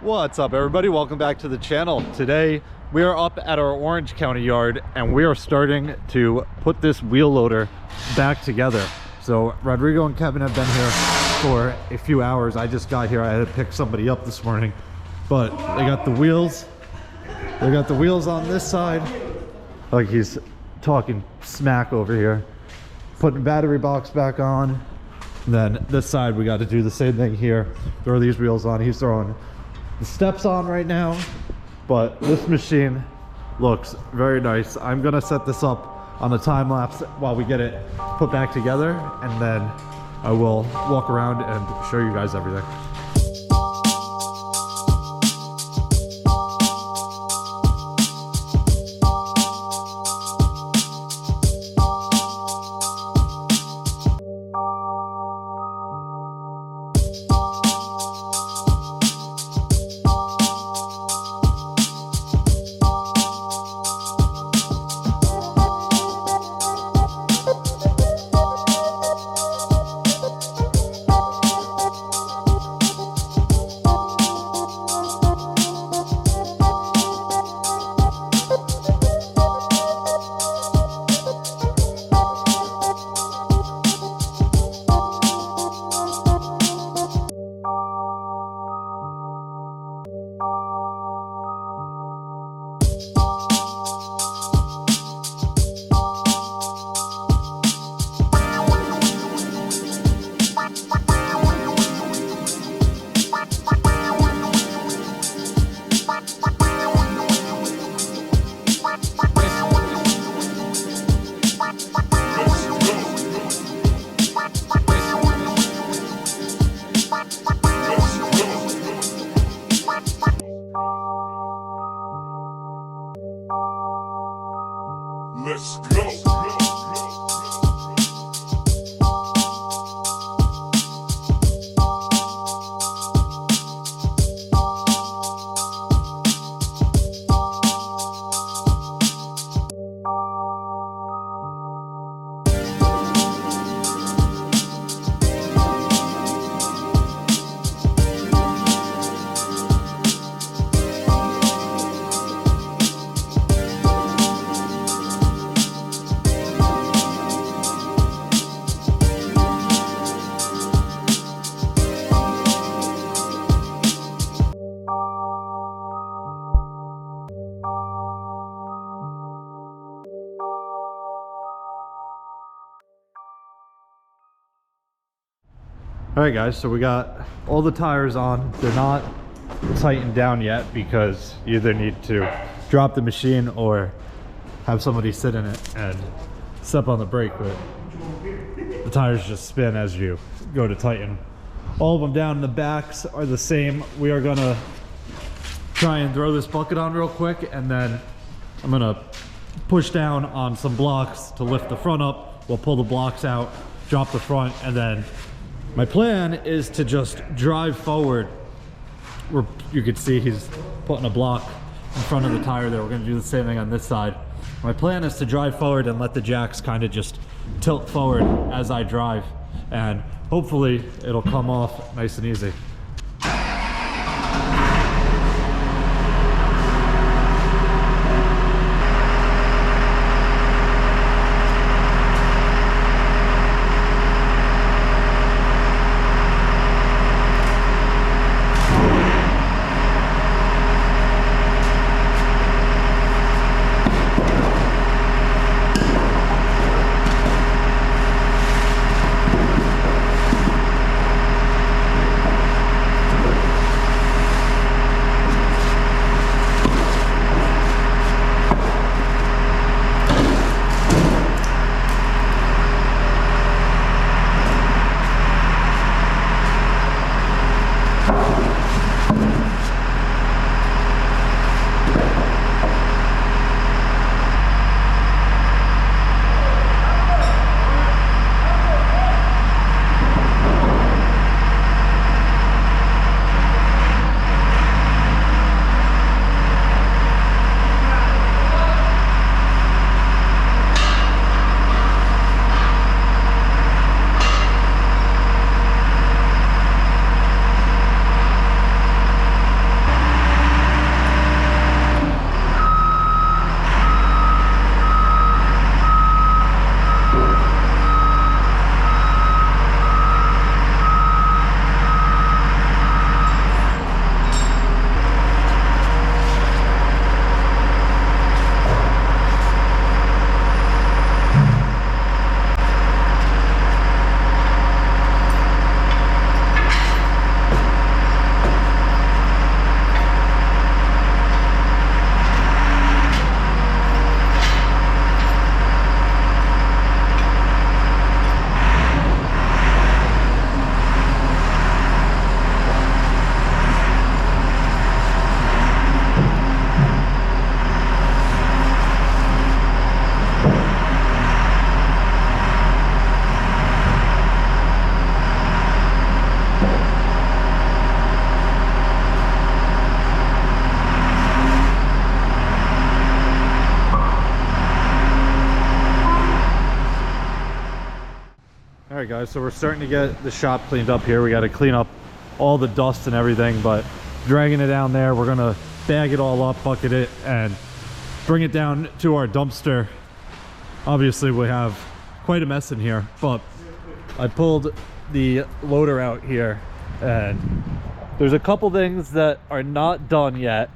What's up, everybody? Welcome back to the channel. Today we are up at our Orange County yard and we are starting to put this wheel loader back together. So Rodrigo and Kevin have been here for a few hours. I just got here. I had to pick somebody up this morning, but they got the wheels. They got the wheels on this side. Like he's talking smack over here. Putting the battery box back on. And then this side we got to do the same thing here. Throw these wheels on. He's throwing the steps on right now, but this machine looks very nice. I'm gonna set this up on a time lapse while we get it put back together, and then I will walk around and show you guys everything. Let's go. All right, guys, so we got all the tires on. They're not tightened down yet because you either need to drop the machine or have somebody sit in it and step on the brake, but the tires just spin as you go to tighten. All of them down. The backs are the same. We are gonna try and throw this bucket on real quick, and then I'm gonna push down on some blocks to lift the front up. We'll pull the blocks out, drop the front, and then my plan is to just drive forward. Where you can see he's putting a block in front of the tire there. We're gonna do the same thing on this side. My plan is to drive forward and let the jacks kind of just tilt forward as I drive, and hopefully it'll come off nice and easy. guys, so we're starting to get the shop cleaned up here. We got to clean up all the dust and everything, but dragging it down there, we're gonna bag it all up, bucket it, and bring it down to our dumpster. Obviously we have quite a mess in here, but I pulled the loader out here and there's a couple things that are not done yet.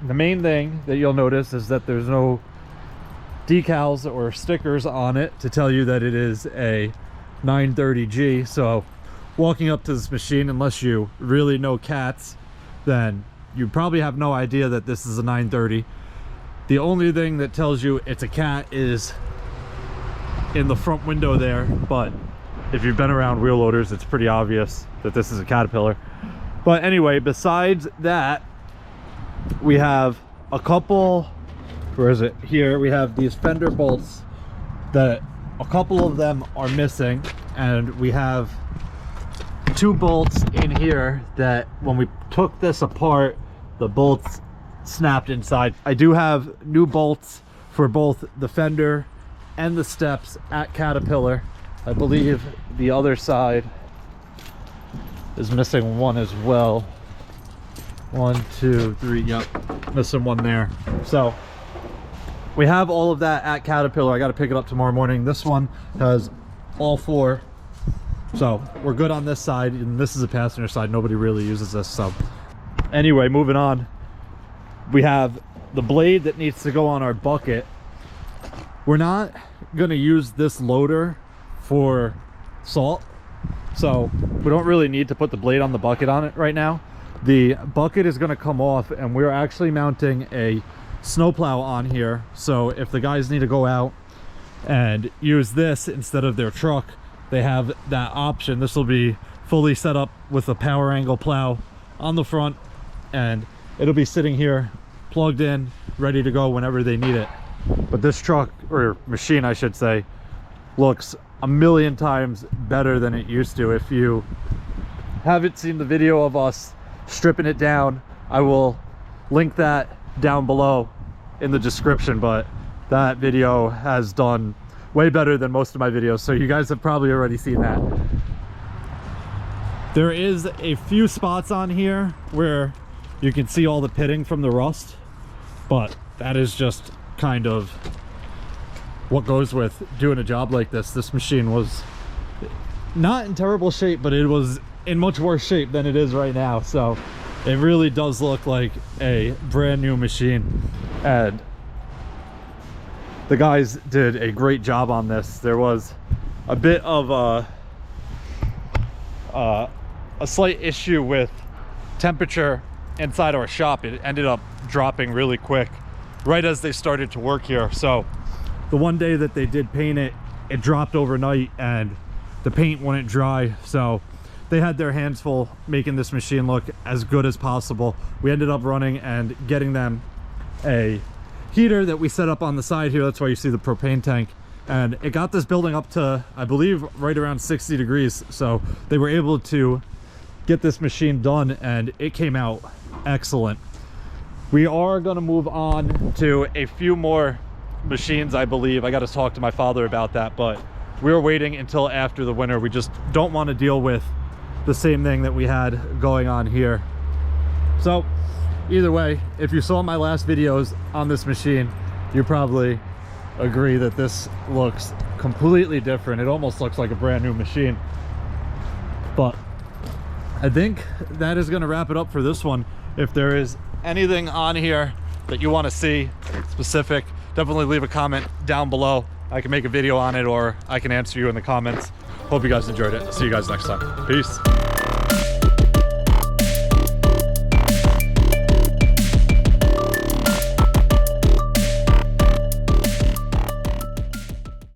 The main thing that you'll notice is that there's no decals or stickers on it to tell you that it is a 930G. So walking up to this machine, unless you really know cats, then you probably have no idea that this is a 930. The only thing that tells you it's a cat is in the front window there, but if you've been around wheel loaders, it's pretty obvious that this is a Caterpillar. But anyway, besides that, we have a couple, where is it? Here we have these fender bolts that a couple of them are missing, and we have 2 bolts in here that when we took this apart, the bolts snapped inside. I do have new bolts for both the fender and the steps at Caterpillar. I believe the other side is missing one as well. 1, 2, 3, yep, missing one there. So we have all of that at Caterpillar. I got to pick it up tomorrow morning. This one has all 4, so we're good on this side, and this is a passenger side. Nobody really uses this. So anyway, moving on, we have the blade that needs to go on our bucket. We're not going to use this loader for salt, so we don't really need to put the blade on the bucket on it right now. The bucket is going to come off, and we're actually mounting a snowplow on here, so if the guys need to go out and use this instead of their truck, they have that option. This will be fully set up with a power angle plow on the front, and it'll be sitting here plugged in, ready to go whenever they need it. But this truck, or machine I should say, looks a million times better than it used to. If you haven't seen the video of us stripping it down, I will link that down below in the description, but that video has done way better than most of my videos, so you guys have probably already seen that. There is a few spots on here where you can see all the pitting from the rust, but that is just kind of what goes with doing a job like this. This machine was not in terrible shape, but it was in much worse shape than it is right now, so it really does look like a brand new machine, and the guys did a great job on this. There was a bit of a slight issue with temperature inside our shop. It ended up dropping really quick right as they started to work here. So the one day that they did paint it, it dropped overnight and the paint wouldn't dry, so they had their hands full making this machine look as good as possible. We ended up running and getting them a heater that we set up on the side here. That's why you see the propane tank, and it got this building up to, I believe, right around 60 degrees. So they were able to get this machine done, and it came out excellent. We are going to move on to a few more machines, I believe. I got to talk to my father about that, but we're waiting until after the winter. We just don't want to deal with the same thing that we had going on here. So either way, if you saw my last videos on this machine, you probably agree that this looks completely different. It almost looks like a brand new machine. But I think that is going to wrap it up for this one. If there is anything on here that you want to see specific, definitely leave a comment down below. I can make a video on it, or I can answer you in the comments. Hope you guys enjoyed it. See you guys next time. Peace.